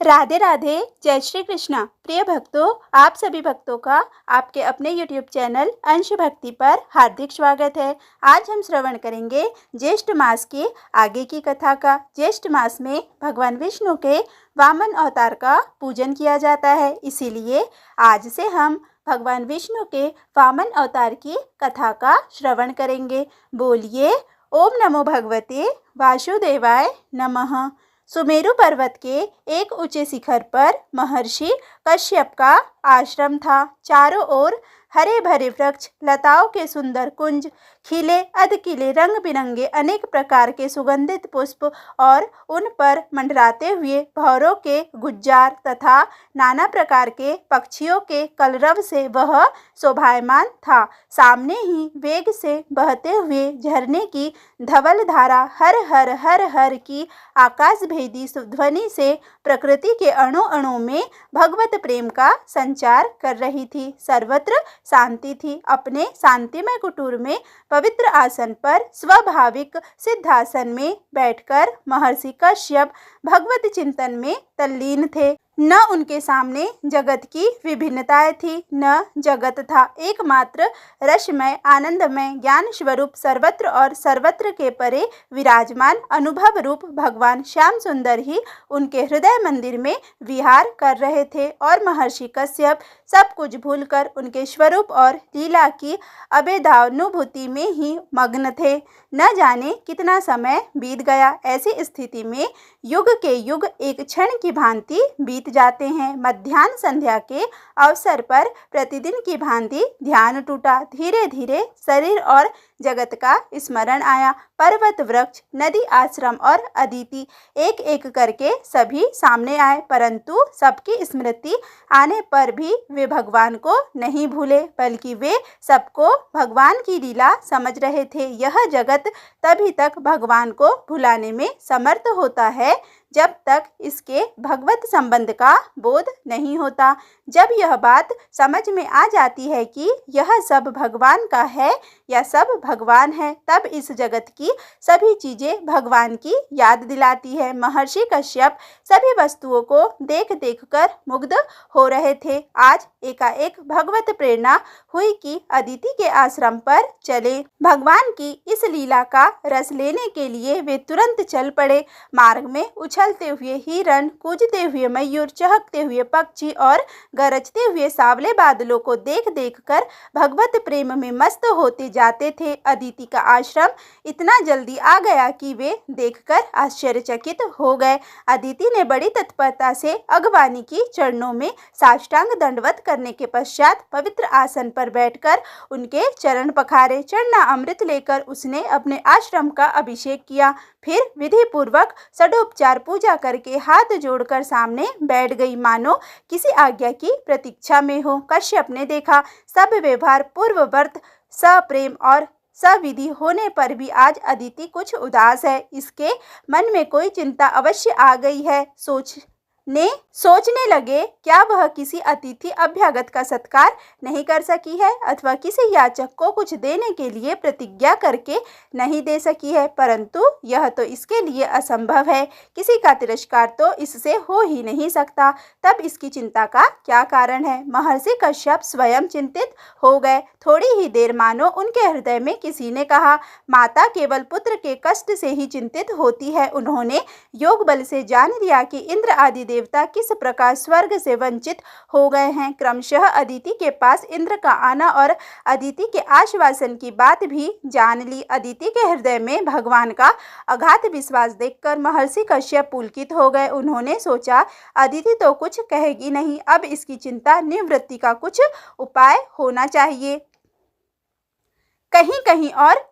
राधे राधे। जय श्री कृष्णा। प्रिय भक्तों, आप सभी भक्तों का आपके अपने YouTube चैनल अंश भक्ति पर हार्दिक स्वागत है। आज हम श्रवण करेंगे ज्येष्ठ मास की आगे की कथा का। ज्येष्ठ मास में भगवान विष्णु के वामन अवतार का पूजन किया जाता है, इसीलिए आज से हम भगवान विष्णु के वामन अवतार की कथा का श्रवण करेंगे। बोलिए ओम नमो भगवते वासुदेवाय नमः। सुमेरु पर्वत के एक ऊंचे शिखर पर महर्षि कश्यप का आश्रम था। चारों ओर हरे भरे वृक्ष, लताओं के सुंदर कुंज, खिले अधखिले रंग बिरंगे अनेक प्रकार के सुगंधित पुष्प और उन पर मंडराते हुए भौरों के गुज्जार तथा नाना प्रकार के पक्षियों के कलरव से वह शोभायमान था। सामने ही वेग से बहते हुए झरने की धवल धारा हर हर हर हर की आकाश भेदी ध्वनि से प्रकृति के अणु अणु में भगवत प्रेम का संचार कर रही थी। सर्वत्र शांति थी। अपने शांतिमय कुटीर में पवित्र आसन पर स्वाभाविक सिद्धासन में बैठकर महर्षि कश्यप भगवत चिंतन में तल्लीन थे। न उनके सामने जगत की विभिन्नताएं थी, न जगत था। एकमात्र रसमय आनंदमय ज्ञान स्वरूप सर्वत्र और सर्वत्र के परे विराजमान अनुभव रूप भगवान श्याम सुंदर ही उनके हृदय मंदिर में विहार कर रहे थे और महर्षि कश्यप सब कुछ भूलकर उनके स्वरूप और लीला की अभेदानुभूति में ही मग्न थे। न जाने कितना समय बीत गया। ऐसी स्थिति में युग के युग एक क्षण की भांति बीत जाते हैं। मध्याह्न संध्या के अवसर पर प्रतिदिन की भांति ध्यान टूटा। धीरे धीरे शरीर और जगत का स्मरण आया। पर्वत, वृक्ष, नदी, आश्रम और अदिति एक एक करके सभी सामने आए, परंतु सबकी स्मृति आने पर भी वे भगवान को नहीं भूले, बल्कि वे सबको भगवान की लीला समझ रहे थे। यह जगत तभी तक भगवान को भुलाने में समर्थ होता है जब तक इसके भगवत संबंध का बोध नहीं होता। जब यह बात समझ में आ जाती है कि यह सब भगवान का है या सब भगवान है, तब इस जगत की सभी चीजें भगवान की याद दिलाती है। महर्षि कश्यप सभी वस्तुओं को देख देख कर मुग्ध हो रहे थे। आज एकाएक भगवत प्रेरणा हुई कि अदिति के आश्रम पर चले। भगवान की इस लीला का रस लेने के लिए वे तुरंत चल पड़े। मार्ग में उछलते हुए हिरण, कूदते हुए मयूर, चहकते हुए पक्षी और गरजते हुए सांवले बादलों को देख देख कर भगवत प्रेम में मस्त होते जाते थे। अदिति का आश्रम इतना जल्दी आ गया कि वे देखकर आश्चर्यचकित हो गए। अदिति ने बड़ी तत्परता से अगवानी की चरणों में साष्टांग दंडवत करने के पश्चात पवित्र आसन पर बैठकर उनके चरण पखारे। चरना अमृत लेकर उसने अपने आश्रम का अभिषेक किया। फिर विधि पूर्वक षडोपचार पूजा करके हाथ जोड़कर सामने बैठ गई, मानो किसी आज्ञा की प्रतीक्षा में हो। कश्यप ने देखा सब व्यवहार पूर्ववत सप्रेम और सविधि होने पर भी आज अदिति कुछ उदास है। इसके मन में कोई चिंता अवश्य आ गई है। सोचने लगे, क्या वह किसी अतिथि अभ्यागत का सत्कार नहीं कर सकी है अथवा किसी याचक को कुछ देने के लिए प्रतिज्ञा करके नहीं दे सकी है, परंतु यह तो इसके लिए असंभव है। किसी का तिरस्कार तो इससे हो ही नहीं सकता। तब इसकी चिंता का क्या कारण है? महर्षि कश्यप स्वयं चिंतित हो गए। थोड़ी ही देर मानो उनके हृदय में किसी ने कहा, माता केवल पुत्र के कष्ट से ही चिंतित होती है। उन्होंने योग बल से जान लिया कि इंद्र आदि देवता किस प्रकार स्वर्ग से वंचित हो गए हैं। क्रमशः अदिति के पास इंद्र का आना और अदिति के आश्वासन की बात भी जान ली। अदिति के हृदय में भगवान का अगाध विश्वास देखकर महर्षि कश्यप पुलकित हो गए। उन्होंने सोचा, अदिति तो कुछ कहेगी नहीं, अब इसकी चिंता निवृत्ति का कुछ उपाय होना चाहिए। कहीं कहीं और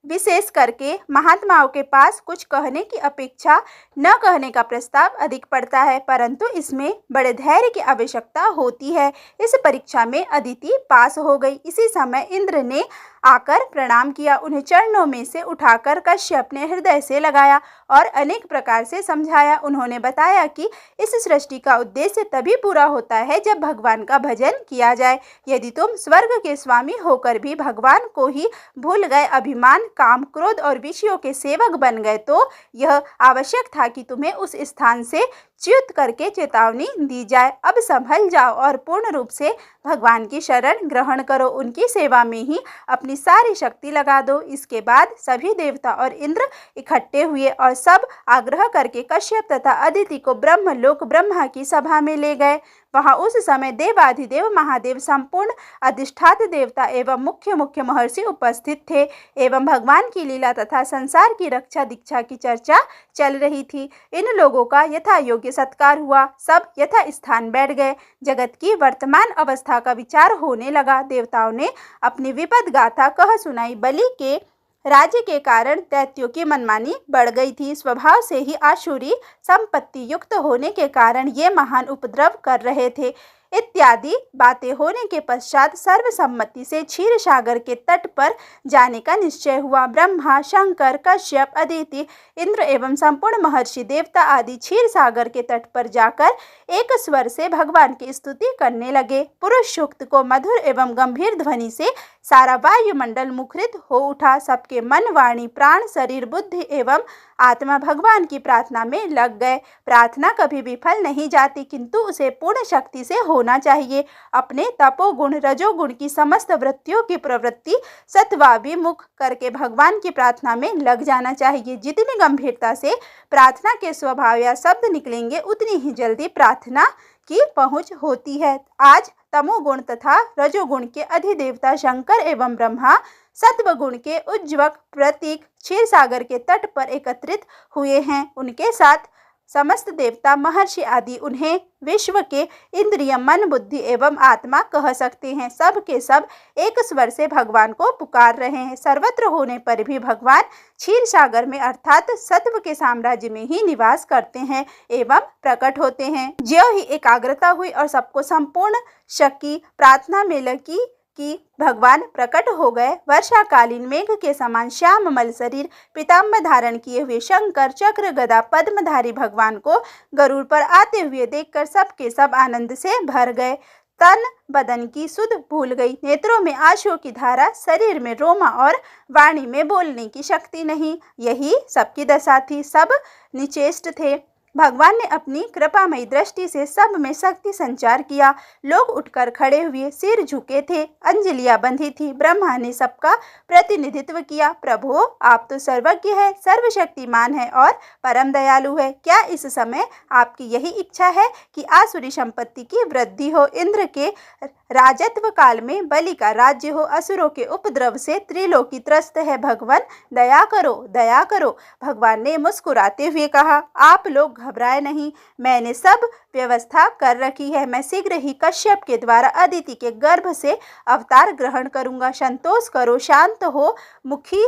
विशेष करके महात्माओं के पास कुछ कहने की अपेक्षा न कहने का प्रस्ताव अधिक पड़ता है, परंतु इसमें बड़े धैर्य की आवश्यकता होती है। इस परीक्षा में अदिति पास हो गई। इसी समय इंद्र ने आकर प्रणाम किया। उन्हें चरणों में से उठाकर कश्यप ने हृदय से लगाया और अनेक प्रकार से समझाया। उन्होंने बताया कि इस सृष्टि का उद्देश्य तभी पूरा होता है जब भगवान का भजन किया जाए। यदि तुम स्वर्ग के स्वामी होकर भी भगवान को ही भूल गए, अभिमान, काम, क्रोध और विषयों के सेवक बन गए, तो यह आवश्यक था कि तुम्हें उस स्थान से च्युत करके चेतावनी दी जाए। अब संभल जाओ और पूर्ण रूप से भगवान की शरण ग्रहण करो, उनकी सेवा में ही अपनी सारी शक्ति लगा दो। इसके बाद सभी देवता और इंद्र इकट्ठे हुए और सब आग्रह करके कश्यप तथा अदिति को ब्रह्मलोक ब्रह्मा की सभा में ले गए। वहां उस समय देवाधिदेव महादेव, संपूर्ण अधिष्ठात देवता एवं मुख्य मुख्य महर्षि उपस्थित थे एवं भगवान की लीला तथा संसार की रक्षा दीक्षा की चर्चा चल रही थी। इन लोगों का यथा योग्य सत्कार हुआ, सब यथा स्थान बैठ गए। जगत की वर्तमान अवस्था का विचार होने लगा। देवताओं ने अपनी विपद गाथा कह सुनाई। बलि के राज्य के कारण दैत्यों की मनमानी बढ़ गई थी। स्वभाव से ही आसुरी संपत्ति युक्त होने के कारण ये महान उपद्रव कर रहे थे। इत्यादि बातें होने के पश्चात सर्वसम्मति से क्षीर सागर के तट पर जाने का निश्चय हुआ। ब्रह्मा, शंकर, कश्यप, अदिति, इंद्र एवं संपूर्ण महर्षि देवता आदि क्षीर सागर के तट पर जाकर एक स्वर से भगवान की स्तुति करने लगे। पुरुष सूक्त को मधुर एवं गंभीर ध्वनि से सारा वायुमंडल मुखरित हो उठा। सबके मन, वाणी, प्राण, शरीर, बुद्धि एवं आत्मा भगवान की प्रार्थना में लग गए। प्रार्थना कभी विफल नहीं जाती, किंतु उसे पूर्ण शक्ति से होना चाहिए। अपने तपोगुण, रजोगुण की समस्त वृत्तियों की प्रवृत्ति सत्वाभिमुख करके भगवान की प्रार्थना में लग जाना चाहिए। जितनी गंभीरता से प्रार्थना के स्वभाव या शब्द निकलेंगे, उतनी ही जल्दी प्रार्थना की पहुंच होती है। आज तमोगुण तथा रजोगुण के अधिदेवता शंकर एवं ब्रह्मा सत्वगुण के उज्ज्वल प्रतीक क्षीर सागर के तट पर एकत्रित हुए हैं। उनके साथ समस्त देवता, महर्षि आदि उन्हें विश्व के इंद्रिय, मन, बुद्धि एवं आत्मा कह सकते हैं। सब के सब एक स्वर से भगवान को पुकार रहे हैं। सर्वत्र होने पर भी भगवान क्षीर सागर में अर्थात सत्व के साम्राज्य में ही निवास करते हैं एवं प्रकट होते हैं। ज्यों ही एकाग्रता हुई और सबको संपूर्ण शक्ति प्रार्थना में लगी कि भगवान प्रकट हो गए। वर्षाकालीन मेघ के समान श्याममल शरीर, पीताम्बर धारण किए हुए शंकर, चक्र, गदा, पद्मधारी भगवान को गरुड़ पर आते हुए देखकर सब के सब आनंद से भर गए। तन बदन की सुध भूल गई, नेत्रों में आंसुओं की धारा, शरीर में रोमा और वाणी में बोलने की शक्ति नहीं। यही सबकी दशा थी। सब निश्चेष्ट थे। भगवान ने अपनी कृपामयी दृष्टि से सब में शक्ति संचार किया। लोग उठकर खड़े हुए, सिर झुके थे, अंजलियां बंधी थी। ब्रह्मा ने सबका प्रतिनिधित्व किया। प्रभु, आप तो सर्वज्ञ है, सर्वशक्तिमान है और परम दयालु है। क्या इस समय आपकी यही इच्छा है कि आसुरी संपत्ति की वृद्धि हो, इंद्र के राजत्व काल में बलि का राज्य हो, असुरों के उपद्रव से त्रिलोकी त्रस्त है? भगवान दया करो, दया करो। भगवान ने मुस्कुराते हुए कहा, आप लोग घबराए नहीं, मैंने सब व्यवस्था कर रखी है। मैं शीघ्र ही कश्यप के द्वारा अदिति के गर्भ से अवतार ग्रहण करूंगा। संतोष करो, शांत हो, मुखी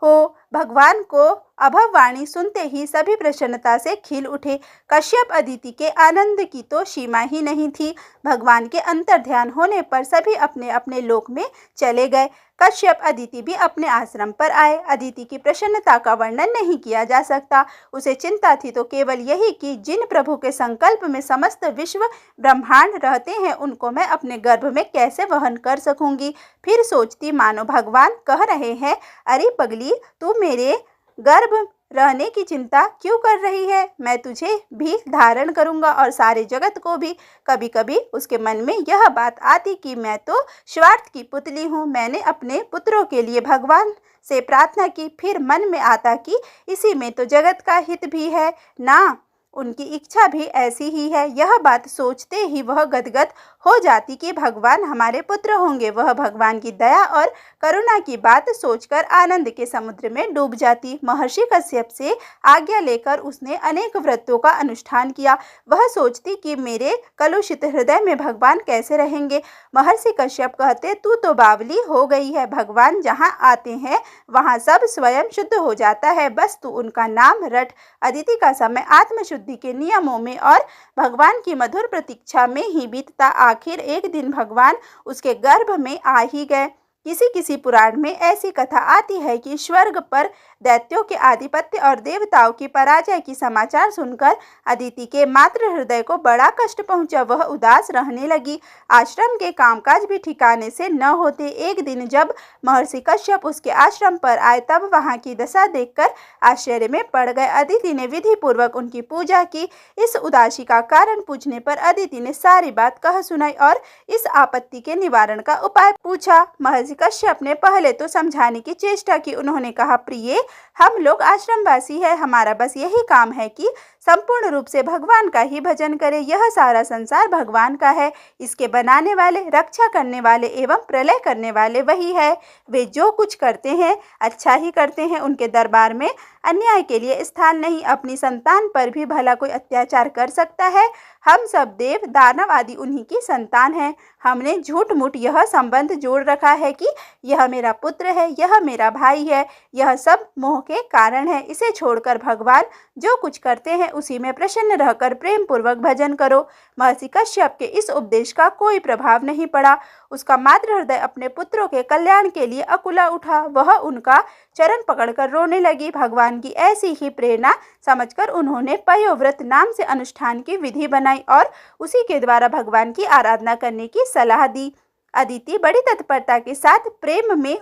हो। भगवान को अभव वाणी सुनते ही सभी प्रसन्नता से खिल उठे। कश्यप अदिति के आनंद की तो सीमा ही नहीं थी। भगवान के अंतर्ध्यान होने पर सभी अपने अपने लोक में चले गए। कश्यप अदिति भी अपने आश्रम पर आए। अदिति की प्रसन्नता का वर्णन नहीं किया जा सकता। उसे चिंता थी तो केवल यही कि जिन प्रभु के संकल्प में समस्त विश्व ब्रह्मांड रहते हैं, उनको मैं अपने गर्भ में कैसे वहन कर सकूंगी। फिर सोचती मानो भगवान कह रहे हैं, अरे पगली, तू मेरे गर्भ रहने की चिंता क्यों कर रही है? मैं तुझे भी धारण करूंगा और सारे जगत को भी। कभी कभी उसके मन में यह बात आती कि मैं तो स्वार्थ की पुतली हूँ। मैंने अपने पुत्रों के लिए भगवान से प्रार्थना की, फिर मन में आता कि इसी में तो जगत का हित भी है ना, उनकी इच्छा भी ऐसी ही है। यह बात सोचते ही वह गदगद हो जाती कि भगवान हमारे पुत्र होंगे। वह भगवान की दया और करुणा की बात सोचकर आनंद के समुद्र में डूब जाती। महर्षि कश्यप से आज्ञा लेकर उसने अनेक व्रतों का अनुष्ठान किया। वह सोचती कि मेरे कलुषित हृदय में भगवान कैसे रहेंगे। महर्षि कश्यप कहते, तू तो बावली हो गई है। भगवान जहाँ आते हैं वहाँ सब स्वयं शुद्ध हो जाता है, बस तू उनका नाम रट। अदिति का समय आत्मशुद्धि के नियमों में और भगवान की मधुर प्रतीक्षा में ही बीतता। आखिर एक दिन भगवान उसके गर्भ में आ ही गए। किसी किसी पुराण में ऐसी कथा आती है कि स्वर्ग पर दैत्यों के आधिपत्य और देवताओं की पराजय की समाचार सुनकर अदिति के मातृ हृदय को बड़ा कष्ट पहुंचा। वह उदास रहने लगी। आश्रम के कामकाज भी ठिकाने से न होते। एक दिन जब महर्षि कश्यप उसके आश्रम पर आए तब वहां की दशा देखकर आश्चर्य में पड़ गए। अदिति ने विधि पूर्वक उनकी पूजा की। इस उदासी का कारण पूछने पर अदिति ने सारी बात कह सुनाई और इस आपत्ति के निवारण का उपाय पूछा। महर्षि कश्यप ने पहले तो समझाने की चेष्टा की। उन्होंने कहा, प्रिय, हम लोग आश्रमवासी हैं, हमारा बस यही काम है कि संपूर्ण रूप से भगवान का ही भजन करें। यह सारा संसार भगवान का है। इसके बनाने वाले, रक्षा करने वाले एवं प्रलय करने वाले वही है। वे जो कुछ करते हैं अच्छा ही करते हैं। उनके दरबार में अन्याय के लिए स्थान नहीं। अपनी संतान पर भी भला कोई अत्याचार कर सकता है? हम सब देव दानव आदि उन्हीं की संतान हैं। हमने झूठ मूठ यह संबंध जोड़ रखा है कि यह मेरा पुत्र है, यह मेरा भाई है। यह सब मोह के कारण है। इसे छोड़कर भगवान जो कुछ करते हैं उसी में प्रसन्न रहकर प्रेम पूर्वक भजन करो। महर्षि कश्यप के इस उपदेश का कोई प्रभाव नहीं पड़ा। उसका मातृ हृदय अपने पुत्रों के कल्याण के लिए अकुला उठा। वह उनका चरण पकड़कर रोने लगी। भगवान की ऐसी ही प्रेरणा समझकर उन्होंने पयोव्रत नाम से अनुष्ठान की विधि बनाई और उसी के द्वारा भगवान की आराधना करने की सलाह दी। अदिति बड़ी तत्परता के साथ प्रेम में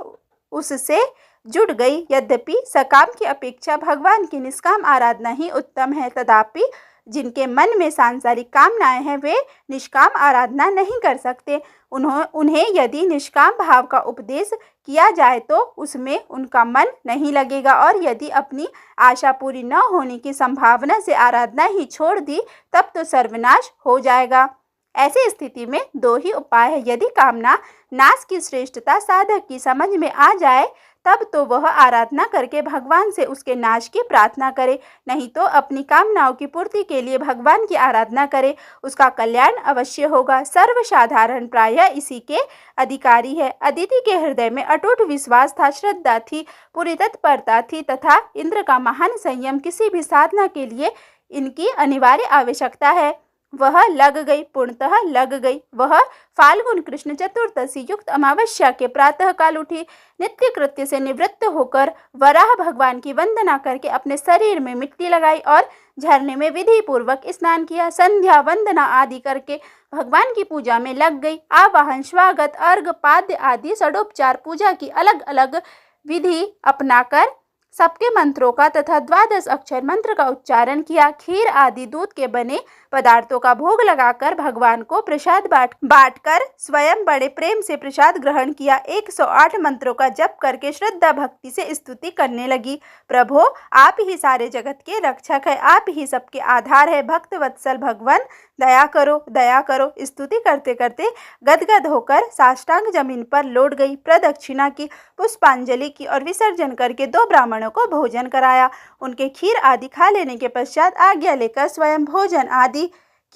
उससे जुड़ गई। यद्यपि सकाम की अपेक्षा भगवान की निष्काम आराधना ही उत्तम है, तथापि जिनके मन में सांसारिक कामनाएं हैं वे निष्काम आराधना नहीं कर सकते। उन्हें यदि निष्काम भाव का उपदेश किया जाए तो उसमें उनका मन नहीं लगेगा और यदि अपनी आशा पूरी न होने की संभावना से आराधना ही छोड़ दी तब तो सर्वनाश हो जाएगा। ऐसी स्थिति में दो ही उपाय है। यदि कामना नाश की श्रेष्ठता साधक की समझ में आ जाए तब तो वह आराधना करके भगवान से उसके नाश की प्रार्थना करे, नहीं तो अपनी कामनाओं की पूर्ति के लिए भगवान की आराधना करे। उसका कल्याण अवश्य होगा। सर्वसाधारण प्रायः इसी के अधिकारी है। अदिति के हृदय में अटूट विश्वास था, श्रद्धा थी, पूरी तत्परता थी तथा इंद्र का महान संयम। किसी भी साधना के लिए इनकी अनिवार्य आवश्यकता है। वह लग गई, पूर्णतः लग गई। वह फाल्गुन कृष्ण चतुर्दशी युक्त अमावस्या के प्रातः काल उठी। नित्य कृत्य से निवृत्त होकर वराह भगवान की वंदना करके अपने शरीर में मिट्टी लगाई और झरने में विधि पूर्वक स्नान किया। संध्या वंदना आदि करके भगवान की पूजा में लग गई। आवाहन, स्वागत, अर्घ, पाद्य आदि षडोपचार पूजा की अलग अलग विधि अपनाकर सबके मंत्रों का तथा 12 अक्षर मंत्र का उच्चारण किया। खीर आदि दूध के बने पदार्थों का भोग लगाकर भगवान को प्रसाद बांटकर स्वयं बड़े प्रेम से प्रसाद ग्रहण किया। 108 मंत्रों का जप करके श्रद्धा भक्ति से स्तुति करने लगी। प्रभो, आप ही सारे जगत के रक्षक है, आप ही सबके आधार है। भक्त वत्सल भगवान, दया करो, दया करो। स्तुति करते करते गदगद होकर साष्टांग जमीन पर लौट गई। प्रदक्षिणा की, पुष्पांजलि की और विसर्जन करके 2 ब्राह्मणों को भोजन कराया। उनके खीर आदि खा लेने के पश्चात आज्ञा लेकर स्वयं भोजन आदि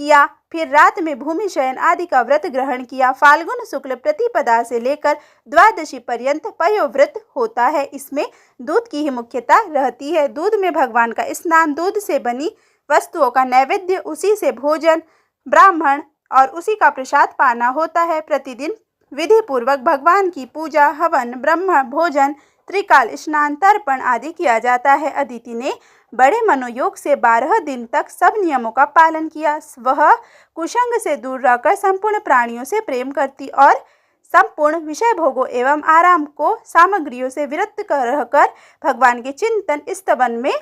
किया। फिर रात में भूमि शयन आदि का व्रत ग्रहण किया। फाल्गुन शुक्ल प्रतिपदा से लेकर द्वादशी पर्यंत पयोव्रत होता है। इसमें दूध की ही मुख्यता रहती है। दूध में भगवान का स्नान, दूध से बनी वस्तुओं का नैवेद्य, उसी से भोजन, ब्राह्मण और उसी का प्रसाद पाना होता है। प्रतिदिन विधि पूर्वक भगवान की पूजा, हवन, ब्रह्म भोजन, त्रिकाल स्नान, तर्पण आदि किया जाता है। अदिति ने बड़े मनोयोग से 12 दिन तक सब नियमों का पालन किया। वह कुसंग से दूर रहकर संपूर्ण प्राणियों से प्रेम करती और संपूर्ण विषय भोगों एवं आराम को सामग्रियों से विरक्त रहकर भगवान के चिंतन, स्तवन में,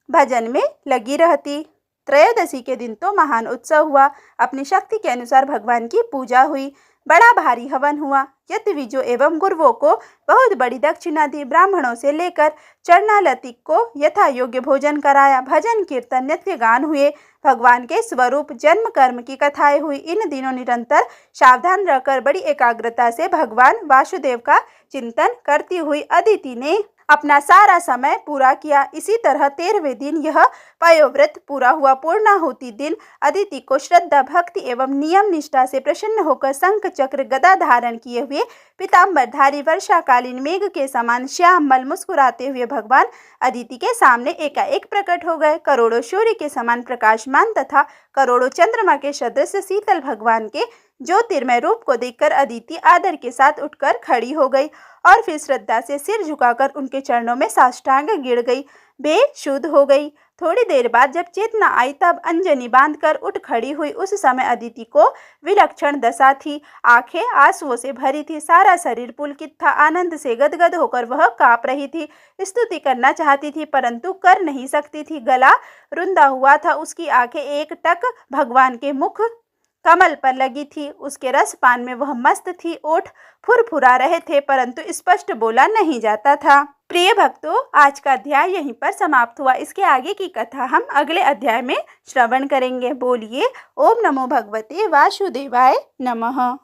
भजन में लगी रहती। त्रयोदशी के दिन तो महान उत्सव हुआ। अपनी शक्ति के अनुसार भगवान की पूजा हुई। बड़ा भारी हवन हुआ। यतिविजों एवं गुरुओं को बहुत बड़ी दक्षिणा दी। ब्राह्मणों से लेकर चरणालतिक को यथा योग्य भोजन कराया। भजन, कीर्तन, नृत्य गान हुए। भगवान के स्वरूप, जन्म, कर्म की कथाएं हुई। इन दिनों निरंतर सावधान रहकर बड़ी एकाग्रता से भगवान वासुदेव का चिंतन करती हुई अदिति ने अपना सारा समय पूरा किया। इसी तरह 13वें दिन यह पयोव्रत पूरा हुआ। पूर्णाहुति दिन अदिति को श्रद्धा, भक्ति एवं नियम निष्ठा से प्रसन्न होकर शंख चक्र गदा धारण किए हुए पीताम्बरधारी वर्षाकालीन मेघ के समान श्यामल मुस्कुराते हुए भगवान अदिति के सामने एकाएक प्रकट हो गए। करोड़ों सूर्य के समान प्रकाशमान तथा करोड़ों चंद्रमा के सदृश शीतल भगवान के ज्योतिर्मय रूप को देखकर अदिति आदर के साथ उठकर खड़ी हो गई और फिर श्रद्धा से सिर झुकाकर उनके चरणों में साष्टांग गिर गई, बेशुद्ध हो गई। थोड़ी देर बाद जब चेतना आई तब अंजनी बांधकर उठ खड़ी हुई। उस समय अदिति को विलक्षण दशा थी, आंखें आंसुओं से भरी थी, सारा शरीर पुलकित था, आनंद से गदगद होकर वह कांप रही थी। स्तुति करना चाहती थी परंतु कर नहीं सकती थी, गला रुंधा हुआ था, उसकी आंखें एक टक भगवान के मुख कमल पर लगी थी। उसके रसपान में वह मस्त थी, ओठ फुरफुरा रहे थे परंतु स्पष्ट बोला नहीं जाता था। प्रिय भक्तों, आज का अध्याय यहीं पर समाप्त हुआ। इसके आगे की कथा हम अगले अध्याय में श्रवण करेंगे। बोलिए ओम नमो भगवते वासुदेवाय नमः।